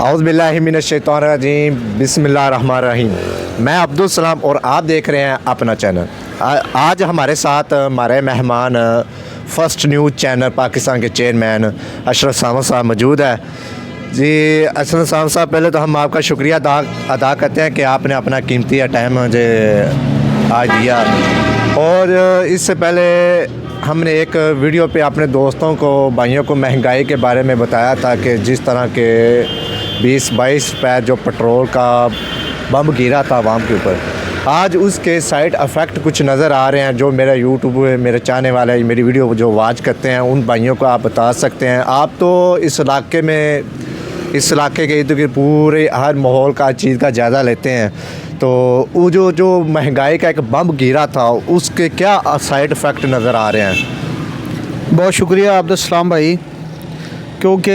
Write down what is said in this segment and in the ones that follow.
औज़ुबिल्लाहि मिनश्शैतानिर्रजीम बिस्मिल्लाहिर्रहमानिर्रहीम। मैं अब्दुल सलाम और आप देख रहे हैं अपना चैनल। आज हमारे साथ हमारे मेहमान फ़र्स्ट न्यूज़ चैनल पाकिस्तान के चेयरमैन अशरफ सामद साहब मौजूद है। जी अशरफ सामद साहब, पहले तो हम आपका शुक्रिया अदा करते हैं कि आपने अपना कीमती टाइम मुझे आज दिया। और इससे पहले हमने एक वीडियो पे अपने दोस्तों को, भाइयों को महंगाई के बारे में बताया था कि जिस तरह के 20-22 रुपये जो पेट्रोल का बम गिरा था आवाम के ऊपर, आज उसके साइड इफ़ेक्ट कुछ नज़र आ रहे हैं। जो मेरा यूट्यूब मेरे चाहने वाले मेरी वीडियो जो वॉच करते हैं उन भाइयों को आप बता सकते हैं। आप तो इस इलाके के इर्द गिर्द पूरे हर माहौल का चीज़ का जायज़ा लेते हैं, तो वो जो महंगाई का एक बम गिरा था उसके क्या साइड इफ़ेक्ट नज़र आ रहे हैं? बहुत शुक्रिया अब्दुल सलाम भाई, क्योंकि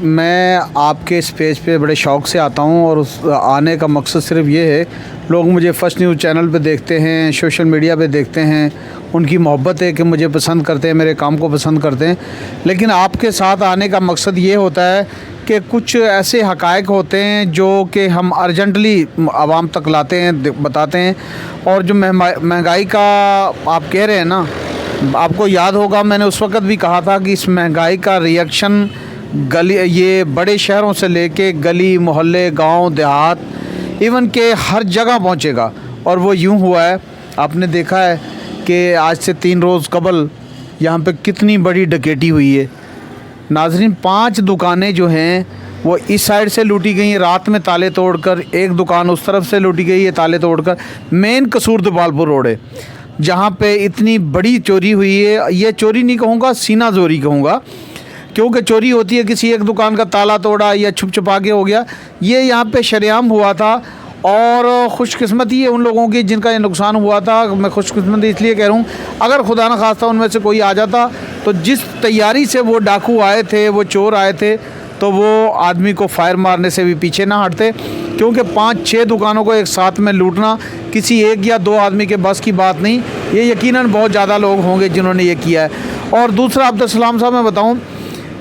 मैं आपके इस पेज पे बड़े शौक़ से आता हूँ और उस आने का मकसद सिर्फ ये है, लोग मुझे फ़र्स्ट न्यूज़ चैनल पे देखते हैं, सोशल मीडिया पे देखते हैं, उनकी मोहब्बत है कि मुझे पसंद करते हैं, मेरे काम को पसंद करते हैं। लेकिन आपके साथ आने का मकसद ये होता है कि कुछ ऐसे हक़ाइक़ होते हैं जो कि हम अर्जेंटली आवाम तक लाते हैं, बताते हैं। और जो महंगाई का आप कह रहे हैं ना, आपको याद होगा मैंने उस वक़्त भी कहा था कि इस महंगाई का रिएक्शन ये बड़े शहरों से लेके गली मोहल्ले, गांव देहात, इवन के हर जगह पहुंचेगा। और वो यूं हुआ है, आपने देखा है कि आज से 3 रोज़ कबल यहाँ पे कितनी बड़ी डकैती हुई है। नाज़रीन, 5 दुकानें जो हैं वो इस साइड से लूटी गई हैं रात में ताले तोड़कर, एक दुकान उस तरफ से लूटी गई है ताले तोड़कर। मेन कसूर दबालपुर रोड है जहाँ पे इतनी बड़ी चोरी हुई है। ये चोरी नहीं कहूँगा, सीना चोरी कहूँगा, क्योंकि चोरी होती है किसी एक दुकान का ताला तोड़ा या छुप छुपा के हो गया। ये यहाँ पे शरेआम हुआ था। और खुशकिस्मती है उन लोगों की जिनका ये नुकसान हुआ था। मैं खुशकिस्मती इसलिए कह रहा हूँ, अगर खुदा न खास्ता उनमें से कोई आ जाता तो जिस तैयारी से वो डाकू आए थे, वो चोर आए थे, तो वो आदमी को फायर मारने से भी पीछे ना हटते। क्योंकि 5-6 दुकानों को एक साथ में लूटना किसी एक या 2 आदमी के बस की बात नहीं, ये यकीनन बहुत ज़्यादा लोग होंगे जिन्होंने ये किया है। और दूसरा अब्दुल सलाम साहब, मैं बताऊं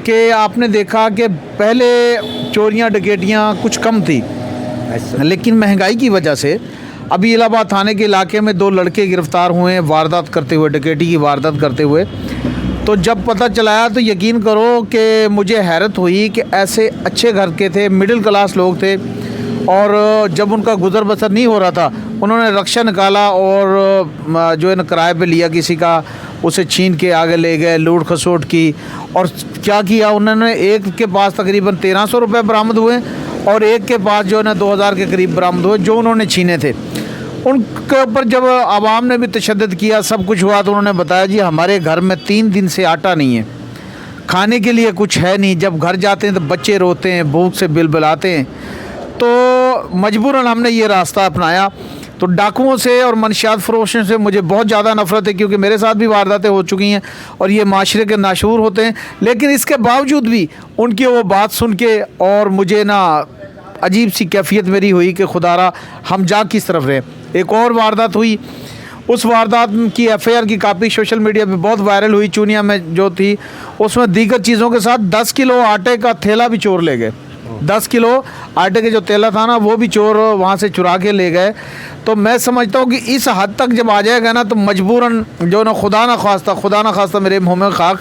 कि आपने देखा कि पहले चोरियां डकैतियां कुछ कम थी, लेकिन महंगाई की वजह से अभी इलाहाबाद थाने के इलाके में 2 लड़के गिरफ़्तार हुए हैं वारदात करते हुए, डकैती की वारदात करते हुए। तो जब पता चलाया तो यकीन करो कि मुझे हैरत हुई कि ऐसे अच्छे घर के थे, मिडिल क्लास लोग थे, और जब उनका गुज़र बसर नहीं हो रहा था उन्होंने रक्षा निकाला और जो है ना किराए पे लिया किसी का, उसे छीन के आगे ले गए, लूट खसोट की। और क्या किया उन्होंने, एक के पास तकरीबन 1300 रुपये बरामद हुए और एक के पास जो है ना 2000 के करीब बरामद हुए जो उन्होंने छीने थे। उनके ऊपर जब आवाम ने भी तशद्दुद किया, सब कुछ हुआ, तो उन्होंने बताया जी हमारे घर में 3 दिन से आटा नहीं है, खाने के लिए कुछ है नहीं। जब घर जाते हैं तो बच्चे रोते हैं, भूख से बिलबिलाते हैं। तो मजबूरन हमने ये रास्ता अपनाया। तो डाकुओं से और मनशियात फरोशों से मुझे बहुत ज़्यादा नफ़रत है, क्योंकि मेरे साथ भी वारदातें हो चुकी हैं और ये माशरे के नाशूर होते हैं। लेकिन इसके बावजूद भी उनकी वो बात सुन के और मुझे ना अजीब सी कैफियत मेरी हुई कि खुदारा हम जा किस तरफ रहे। एक और वारदात हुई, उस वारदात की FIR की कापी सोशल मीडिया पे बहुत वायरल हुई। चूनिया में जो थी उसमें दीगर चीज़ों के साथ 10 किलो आटे का थैला भी चोर ले गए। 10 किलो आटे के जो तेला था ना, वो भी चोर वहाँ से चुरा के ले गए। तो मैं समझता हूँ कि इस हद तक जब आ जाएगा ना, तो मजबूरन जो ना खुदा ना खास्ता मेरे मुँह में खाक,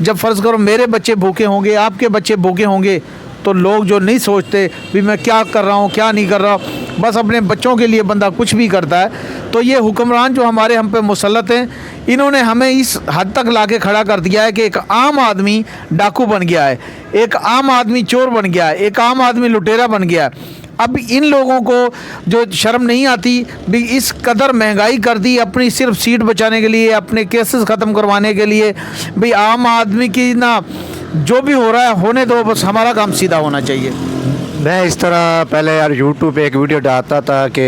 जब फ़र्ज़ करो मेरे बच्चे भूखे होंगे, आपके बच्चे भूखे होंगे, तो लोग जो नहीं सोचते भी मैं क्या कर रहा हूँ क्या नहीं कर रहा, बस अपने बच्चों के लिए बंदा कुछ भी करता है। तो ये हुक्मरान जो हमारे हम पे मुसल्लत हैं, इन्होंने हमें इस हद तक लाके खड़ा कर दिया है कि एक आम आदमी डाकू बन गया है, एक आम आदमी चोर बन गया है, एक आम आदमी लुटेरा बन गया है। अब इन लोगों को जो शर्म नहीं आती भी, इस कदर महंगाई कर दी अपनी सिर्फ सीट बचाने के लिए, अपने केसेस ख़त्म करवाने के लिए। भाई आम आदमी की ना जो भी हो रहा है होने दो, बस हमारा काम सीधा होना चाहिए। मैं इस तरह पहले यार यूट्यूब पे एक वीडियो डालता था कि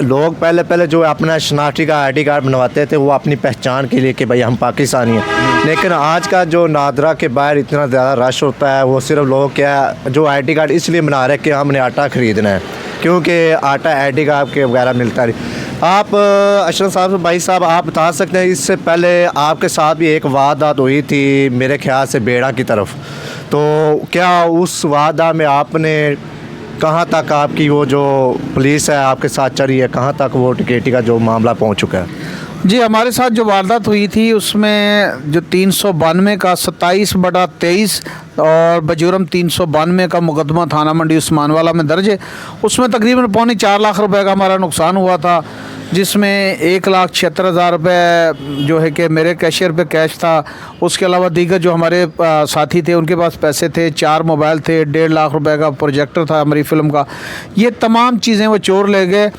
लोग पहले जो अपना शनाख्ती का ID कार्ड बनवाते थे वो अपनी पहचान के लिए कि भाई हम पाकिस्तानी हैं। लेकिन आज का जो नादरा के बाहर इतना ज़्यादा रश होता है, वो सिर्फ लोग क्या जो ID कार्ड इसलिए बना रहे हैं कि हमने आटा ख़रीदना है, क्योंकि आटा ID कार्ड के वगैरह मिलता नहीं। आप अशरफ साहब भाई साहब, आप बता सकते हैं इससे पहले आपके साथ भी एक वारदात हुई थी मेरे ख्याल से बेड़ा की तरफ, तो क्या उस वादा में आपने कहाँ तक आपकी वो जो पुलिस है आपके साथ चल रही है, कहाँ तक वो टिकेटी का जो मामला पहुँच चुका है? जी, हमारे साथ जो वारदात हुई थी उसमें जो 392 का 27/23 और बजुर्म 392 का मुकदमा थाना मंडी उस्मानवाला में दर्ज है। उसमें तकरीबन 4.25 लाख रुपए का हमारा नुकसान हुआ था, जिसमें 1,76,000 रुपये जो है कि मेरे कैशियर पे कैश था। उसके अलावा दीगर जो हमारे साथी थे उनके पास पैसे थे, 4 मोबाइल थे, 1.5 लाख रुपए का प्रोजेक्टर था हमारी फ़िल्म का। ये तमाम चीज़ें वो चोर ले गए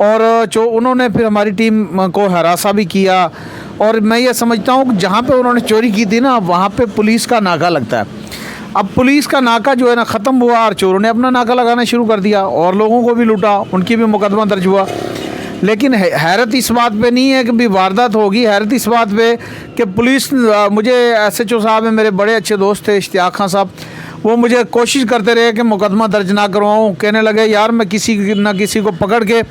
और उन्होंने फिर हमारी टीम को हरासा भी किया। और मैं ये समझता हूँ कि जहाँ पे उन्होंने चोरी की थी ना, वहाँ पे पुलिस का नाका लगता है। अब पुलिस का नाका जो है ना ख़त्म हुआ और चोरों ने अपना नाका लगाना शुरू कर दिया और लोगों को भी लूटा, उनकी भी मुकदमा दर्ज हुआ। लेकिन हैरत इस बात पे नहीं है कि भी वारदात होगी, हैरत इस बात पे कि पुलिस मुझे SHO साहब हैं, मेरे बड़े अच्छे दोस्त थे इश्तियाक खां साहब, वो मुझे कोशिश करते रहे कि मुकदमा दर्ज ना करवाऊँ। कहने लगे यार मैं किसी न किसी को पकड़ के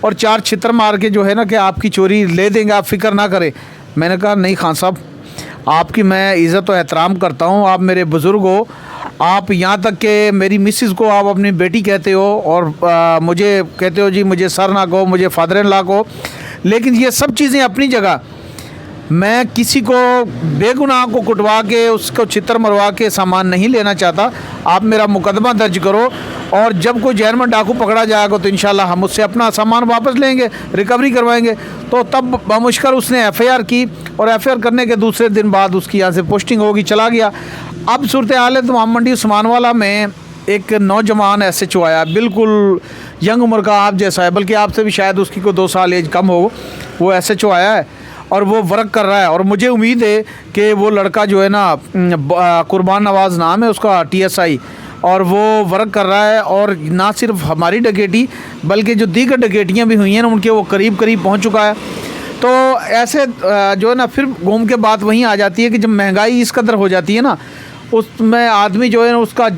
और 4 छितर मार के जो है ना कि आपकी चोरी ले देंगे, आप फ़िक्र ना करें। मैंने कहा नहीं खान साहब, आपकी मैं इज़्ज़त और एहतराम करता हूँ, आप मेरे बुज़ुर्ग हो, आप यहाँ तक कि मेरी मिसिज़ को आप अपनी बेटी कहते हो और मुझे कहते हो जी मुझे सर ना कहो, मुझे फादर इन लॉ कहो। लेकिन ये सब चीज़ें अपनी जगह, मैं किसी को बेगुनाह को कुटवा के उसको छितर मरवा के सामान नहीं लेना चाहता। आप मेरा मुकदमा दर्ज करो और जब कोई जहर में डाकू पकड़ा जाएगा तो इंशाल्लाह हम उससे अपना सामान वापस लेंगे, रिकवरी करवाएंगे। तो तब बामुश्किल उसने FIR की और FIR करने के दूसरे दिन बाद उसकी यहाँ से पोस्टिंग होगी, चला गया। अब सूरत हाल है तो हम मंडी उस्मानवाला में एक नौजवान SHO आया, बिल्कुल यंग उम्र का, आप जैसा है, बल्कि आपसे भी शायद उसकी कोई 2 साल एज कम हो। वो SHO आया है और वो वर्क कर रहा है और मुझे उम्मीद है कि वो लड़का जो है ना कुर्बान नवाज़ नाम है उसका, TSI, और वो वर्क कर रहा है। और ना सिर्फ हमारी डकैती बल्कि जो दीगर डकैतियाँ भी हुई हैं ना उनके वो करीब करीब पहुंच चुका है। तो ऐसे जो है ना फिर घूम के बात वहीं आ जाती है कि जब महंगाई इस कदर हो जाती है ना, उसमें आदमी जो है ना उसका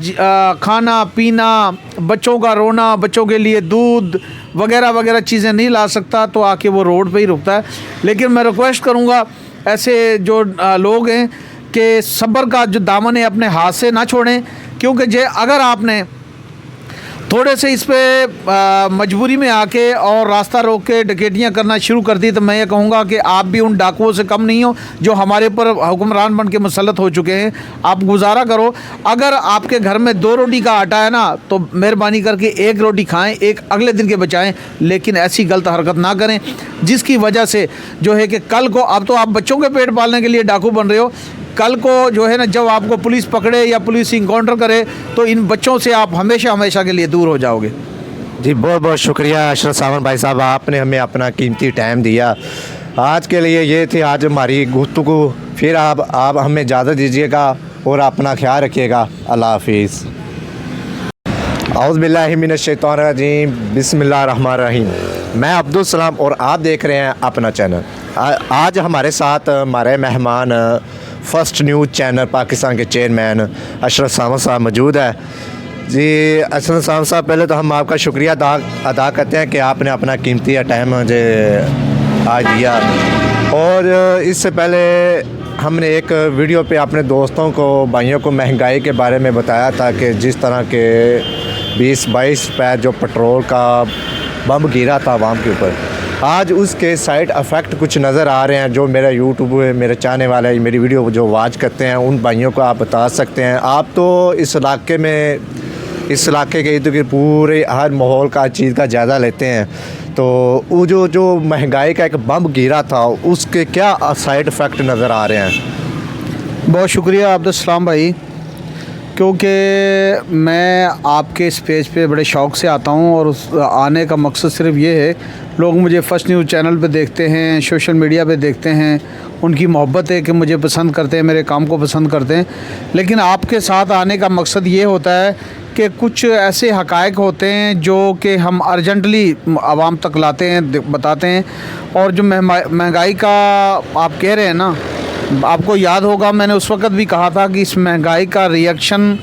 खाना पीना, बच्चों का रोना, बच्चों के लिए दूध वगैरह वगैरह चीज़ें नहीं ला सकता, तो आके वो रोड पे ही रुकता है। लेकिन मैं रिक्वेस्ट करूँगा ऐसे जो लोग हैं कि सब्र का जो दामन है अपने हाथ से ना छोड़ें, क्योंकि अगर आपने थोड़े से इस पे मजबूरी में आके और रास्ता रोक के डकैतियाँ करना शुरू कर दी, तो मैं ये कहूँगा कि आप भी उन डाकुओं से कम नहीं हो जो हमारे ऊपर हुक्मरान बन के मुसल्लत हो चुके हैं। आप गुजारा करो, अगर आपके घर में 2 रोटी का आटा है ना तो मेहरबानी करके 1 रोटी खाएं, एक अगले दिन के बचाएं, लेकिन ऐसी गलत हरकत ना करें जिसकी वजह से जो है कि कल को, अब तो आप बच्चों के पेट पालने के लिए डाकू बन रहे हो, कल को जो है ना जब आपको पुलिस पकड़े या पुलिस इनकाउंटर करे तो इन बच्चों से आप हमेशा हमेशा के लिए दूर हो जाओगे। जी बहुत बहुत शुक्रिया अशरफ सावन भाई साहब, आपने हमें अपना कीमती टाइम दिया। आज के लिए ये थी आज हमारी गुफ्तगू। फिर आप हमें इजाज़त दीजिएगा और अपना ख्याल रखिएगा। अल्लाह हाफिज़। औज़ु बिल्लाहि मिनश शैतानिर रजीम, बिस्मिल्लाहिर रहमानिर रहीम। मैं अब्दुल सलाम और आप देख रहे हैं अपना चैनल। आज हमारे साथ हमारे मेहमान फर्स्ट न्यूज़ चैनल पाकिस्तान के चेयरमैन अशरफ सावन साहब मौजूद है। जी अशरफ सावन साहब, पहले तो हम आपका शुक्रिया अदा करते हैं कि आपने अपना कीमती टाइम मुझे आज दिया। और इससे पहले हमने एक वीडियो पे अपने दोस्तों को, भाइयों को महंगाई के बारे में बताया था कि जिस तरह के 20-22 रुपये जो पेट्रोल का बम गिरा था आवाम के ऊपर, आज उसके साइड इफ़ेक्ट कुछ नज़र आ रहे हैं। जो मेरा यूट्यूब मेरे चाहने वाले मेरी वीडियो जो वॉच करते हैं उन भाइयों को आप बता सकते हैं। आप तो इस इलाके में, इस इलाके के इर्द गिर्द पूरे हर माहौल का चीज़ का जायज़ा लेते हैं, तो वो जो महंगाई का एक बम गिरा था उसके क्या साइड इफ़ेक्ट नज़र आ रहे हैं? बहुत शुक्रिया अब्दुल सलाम भाई, क्योंकि मैं आपके इस पेज पे बड़े शौक़ से आता हूँ और उस आने का मकसद सिर्फ ये है, लोग मुझे फर्स्ट न्यूज़ चैनल पे देखते हैं, सोशल मीडिया पे देखते हैं, उनकी मोहब्बत है कि मुझे पसंद करते हैं, मेरे काम को पसंद करते हैं। लेकिन आपके साथ आने का मकसद ये होता है कि कुछ ऐसे हक़ाइक़ होते हैं जो कि हम अर्जेंटली आवाम तक लाते हैं, बताते हैं। और जो महंगाई का आप कह रहे हैं ना, आपको याद होगा मैंने उस वक़्त भी कहा था कि इस महंगाई का रिएक्शन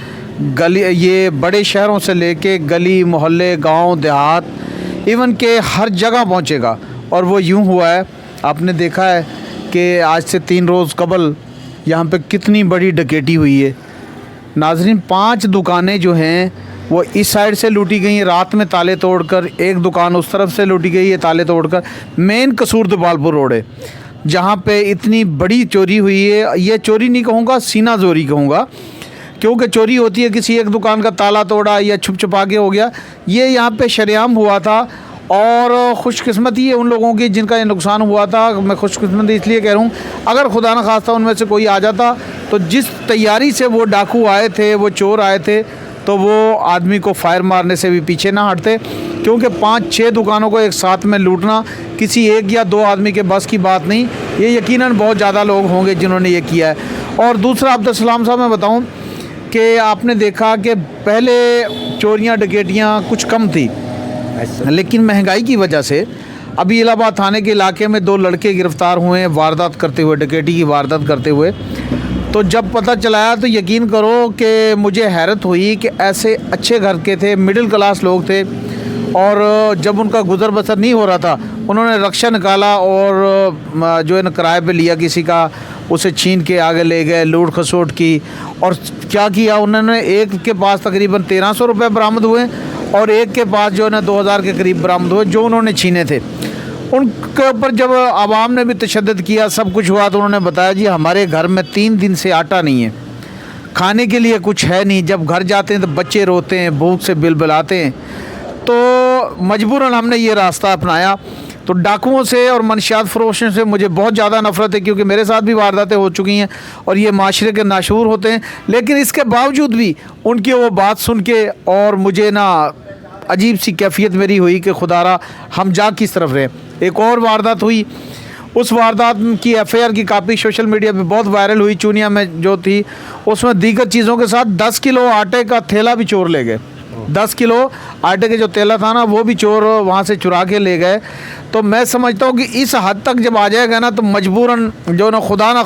गली, ये बड़े शहरों से लेके गली मोहल्ले, गांव देहात, इवन के हर जगह पहुंचेगा। और वो यूं हुआ है, आपने देखा है कि आज से 3 रोज़ कबल यहाँ पे कितनी बड़ी डकैती हुई है। नाजरीन 5 दुकानें जो हैं वो इस साइड से लूटी गई हैं रात में ताले तोड़कर, एक दुकान उस तरफ से लूटी गई है ताले तोड़कर। मेन कसूर दबालपुर रोड है जहाँ पे इतनी बड़ी चोरी हुई है। ये चोरी नहीं कहूँगा, सीना जोरी कहूँगा, क्योंकि चोरी होती है किसी एक दुकान का ताला तोड़ा या छुप छुपा के हो गया। ये यहाँ पे शरेआम हुआ था और खुशकिस्मती है उन लोगों की जिनका ये नुकसान हुआ था। मैं खुशकिस्मती इसलिए कह रहा हूँ, अगर खुदा न खास्ता उनमें से कोई आ जाता तो जिस तैयारी से वो डाकू आए थे, वो चोर आए थे, तो वो आदमी को फायर मारने से भी पीछे ना हटते, क्योंकि 5-6 दुकानों को एक साथ में लूटना किसी एक या 2 आदमी के बस की बात नहीं। ये यकीनन बहुत ज़्यादा लोग होंगे जिन्होंने ये किया है। और दूसरा अब्दुलसलाम साहब मैं बताऊँ कि आपने देखा कि पहले चोरियाँ डकैतियाँ कुछ कम थी, लेकिन महंगाई की वजह से अभी इलाहाबाद थाने के इलाके में 2 लड़के गिरफ़्तार हुए हैं वारदात करते हुए, डकैती की वारदात करते हुए। तो जब पता चलाया तो यकीन करो कि मुझे हैरत हुई कि ऐसे अच्छे घर के थे, मिडिल क्लास लोग थे, और जब उनका गुज़र बसर नहीं हो रहा था उन्होंने रक्षा निकाला और जो है ना किराए पे लिया किसी का, उसे छीन के आगे ले गए, लूट खसोट की। और क्या किया उन्होंने, एक के पास तकरीबन 1300 रुपये बरामद हुए और एक के पास जो है ना 2000 के करीब बरामद हुए जो उन्होंने छीने थे। उनके ऊपर जब आवाम ने भी तशद्दुद किया, सब कुछ हुआ, तो उन्होंने बताया जी हमारे घर में 3 दिन से आटा नहीं है, खाने के लिए कुछ है नहीं। जब घर जाते हैं तो बच्चे रोते हैं, भूख से बिलबिलाते हैं, तो मजबूरन हमने ये रास्ता अपनाया। तो डाकुओं से और मनशियात फरोशों से मुझे बहुत ज़्यादा नफ़रत है, क्योंकि मेरे साथ भी वारदातें हो चुकी हैं और ये माशरे के नाशूर होते हैं। लेकिन इसके बावजूद भी उनकी वो बात सुन के और मुझे ना अजीब सी कैफियत मेरी हुई कि खुदारा हम जा किस तरफ रहे। एक और वारदात हुई, उस वारदात की FIR की कापी सोशल मीडिया पे बहुत वायरल हुई। चूनिया में जो थी उसमें दीगर चीज़ों के साथ 10 किलो आटे का थैला भी चोर ले गए। 10 किलो आटे के जो थैला था ना वो भी चोर वहाँ से चुरा के ले गए। तो मैं समझता हूँ कि इस हद तक जब आ जाएगा ना तो मजबूरन जो ना खुदा ना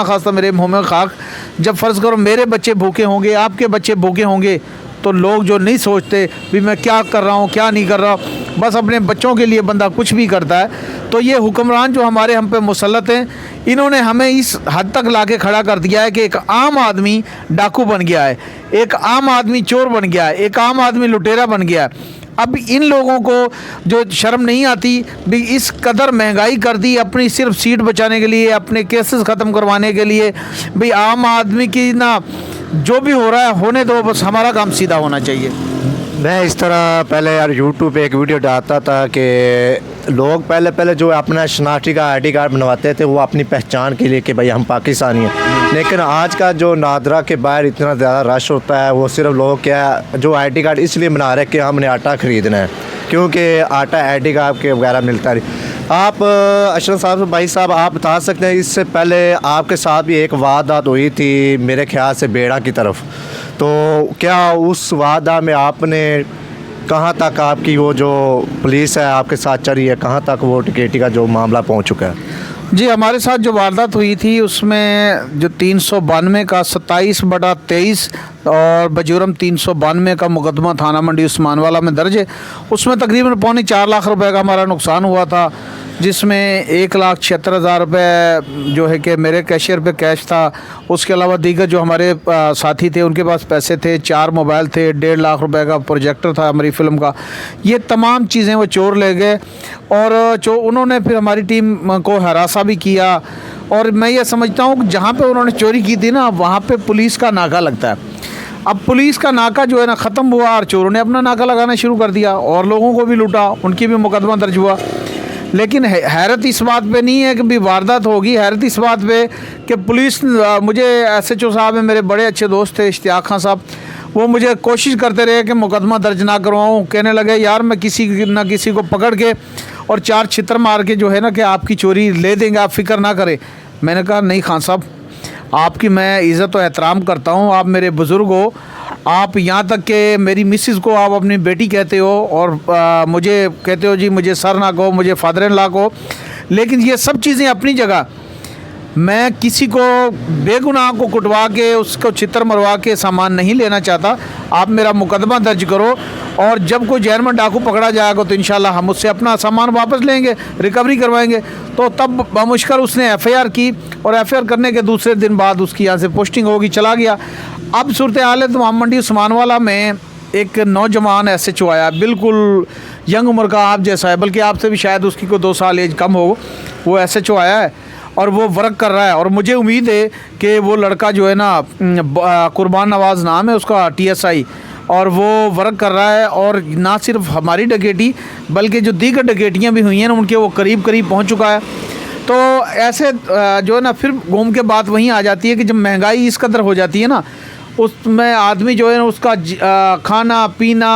खास्ता मेरे मुँह में खाक, जब फ़र्ज़ करो मेरे बच्चे भूखे होंगे, आपके बच्चे भूखे होंगे, तो लोग जो नहीं सोचते भी मैं क्या कर रहा हूँ क्या नहीं कर रहा, बस अपने बच्चों के लिए बंदा कुछ भी करता है। तो ये हुक्मरान जो हमारे हम पे मुसल्लत हैं, इन्होंने हमें इस हद तक लाके खड़ा कर दिया है कि एक आम आदमी डाकू बन गया है, एक आम आदमी चोर बन गया है, एक आम आदमी लुटेरा बन गया है। अब इन लोगों को जो शर्म नहीं आती भी इस कदर महंगाई कर दी अपनी सिर्फ सीट बचाने के लिए, अपने केसेस ख़त्म करवाने के लिए। भाई आम आदमी की ना जो भी हो रहा है होने दो, बस हमारा काम सीधा होना चाहिए। मैं इस तरह पहले यार यूट्यूब पे एक वीडियो डालता था कि लोग पहले जो अपना शनाख्ती का ID कार्ड बनवाते थे वो अपनी पहचान के लिए कि भाई हम पाकिस्तानी हैं, लेकिन आज का जो नादरा के बाहर इतना ज़्यादा रश होता है वो सिर्फ लोग क्या जो ID कार्ड इसलिए बना रहे हैं कि हमने आटा ख़रीदना है, क्योंकि आटा ID कार्ड के वगैरह मिलता है। आप अशरफ साहब भाई साहब आप बता सकते हैं, इससे पहले आपके साथ भी एक वारदात हुई थी मेरे ख्याल से बेड़ा की तरफ, तो क्या उस वादा में आपने कहाँ तक आपकी वो जो पुलिस है आपके साथ चली है, कहाँ तक वो टिकेटी का जो मामला पहुँच चुका है? जी हमारे साथ जो वारदात हुई थी उसमें जो 392 का 27/23 और बजुर्म 392 का मुकदमा थाना मंडी उस्मानवाला में दर्ज है। उसमें तकरीबन 4.25 लाख रुपए का हमारा नुकसान हुआ था, जिसमें 1,76,000 रुपये जो है कि मेरे कैशियर पे कैश था। उसके अलावा दीगर जो हमारे साथी थे उनके पास पैसे थे, 4 मोबाइल थे, 1.5 लाख रुपए का प्रोजेक्टर था हमारी फ़िल्म का। ये तमाम चीज़ें वो चोर ले गए और उन्होंने फिर हमारी टीम को हरासा भी किया। और मैं ये समझता हूँ कि जहाँ पे उन्होंने चोरी की थी ना वहाँ पे पुलिस का नाका लगता है। अब पुलिस का नाका जो है ना ख़त्म हुआ और चोरों ने अपना नाका लगाना शुरू कर दिया और लोगों को भी लूटा, उनकी भी मुकदमा दर्ज हुआ। लेकिन हैरत इस बात पे नहीं है कि भी वारदात होगी, हैरत इस बात पे कि पुलिस मुझे SHO साहब हैं, मेरे बड़े अच्छे दोस्त थे इश्तियाक खान साहब, वो मुझे कोशिश करते रहे कि मुकदमा दर्ज ना करवाऊँ। कहने लगे यार मैं किसी न किसी को पकड़ के और 4 छितर मार के जो है ना कि आपकी चोरी ले देंगे, आप फ़िक्र ना करें। मैंने कहा नहीं खान साहब, आपकी मैं इज़्ज़त और एहतराम करता हूँ, आप मेरे बुज़ुर्ग हो, आप यहाँ तक कि मेरी मिसिज़ को आप अपनी बेटी कहते हो और मुझे कहते हो जी मुझे सर ना कहो, मुझे फादर इन लॉ कहो, लेकिन ये सब चीज़ें अपनी जगह। मैं किसी को बेगुनाह को कुटवा के उसको चित्र मरवा के सामान नहीं लेना चाहता। आप मेरा मुकदमा दर्ज करो और जब कोई जहरमंद डाकू पकड़ा जाएगा तो इंशाल्लाह हम उससे अपना सामान वापस लेंगे, रिकवरी करवाएंगे। तो तब बामुश्किल उसने FIR की और FIR करने के दूसरे दिन बाद उसकी यहाँ से पोस्टिंग होगी, चला गया। अब सूरत हाल है तो हम मंडी उस्मानवाला में एक नौजवान SHO आया, बिल्कुल यंग उम्र का आप जैसा है, बल्कि आपसे भी शायद उसकी कोई 2 साल एज कम हो। वो SHO आया है और वो वर्क कर रहा है, और मुझे उम्मीद है कि वो लड़का जो है ना, कुर्बान नवाज़ नाम है उसका, TSI, और वो वर्क कर रहा है। और ना सिर्फ हमारी डकैती बल्कि जो दीगर डकैतियाँ भी हुई हैं ना, उनके वो करीब करीब पहुंच चुका है। तो ऐसे जो है ना, फिर घूम के बात वहीं आ जाती है कि जब महंगाई इस कदर हो जाती है ना, उसमें आदमी जो है ना उसका खाना पीना,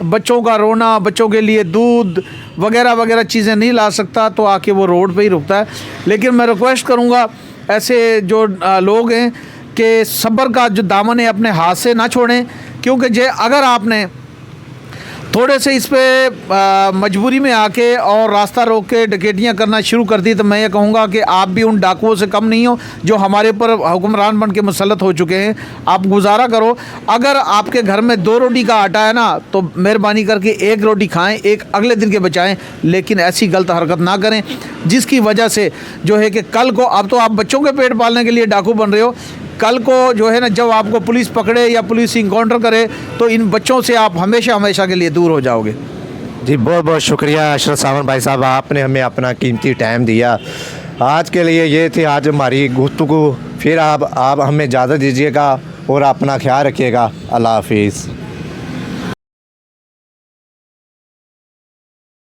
बच्चों का रोना, बच्चों के लिए दूध वगैरह वगैरह चीज़ें नहीं ला सकता, तो आके वो रोड पे ही रुकता है। लेकिन मैं रिक्वेस्ट करूँगा ऐसे जो लोग हैं कि सब्र का जो दामन है अपने हाथ से ना छोड़ें, क्योंकि अगर आपने थोड़े से इस पे मजबूरी में आके और रास्ता रोक के डकैतियाँ करना शुरू कर दी, तो मैं ये कहूँगा कि आप भी उन डाकुओं से कम नहीं हो जो हमारे ऊपर हुक्मरान बन के मुसल्लत हो चुके हैं। आप गुजारा करो, अगर आपके घर में 2 रोटी का आटा है ना, तो मेहरबानी करके 1 रोटी खाएं, एक अगले दिन के बचाएं, लेकिन ऐसी गलत हरकत ना करें जिसकी वजह से जो है कि कल को, अब तो आप बच्चों के पेट पालने के लिए डाकू बन रहे हो, कल को जो है ना जब आपको पुलिस पकड़े या पुलिस इनकाउंटर करे तो इन बच्चों से आप हमेशा हमेशा के लिए दूर हो जाओगे। जी बहुत बहुत शुक्रिया अशरफ सावन भाई साहब, आपने हमें अपना कीमती टाइम दिया। आज के लिए ये थी आज हमारी गुफ्तगू। फिर आप हमें इजाज़त दीजिएगा और अपना ख्याल रखिएगा। अल्लाह हाफिज़।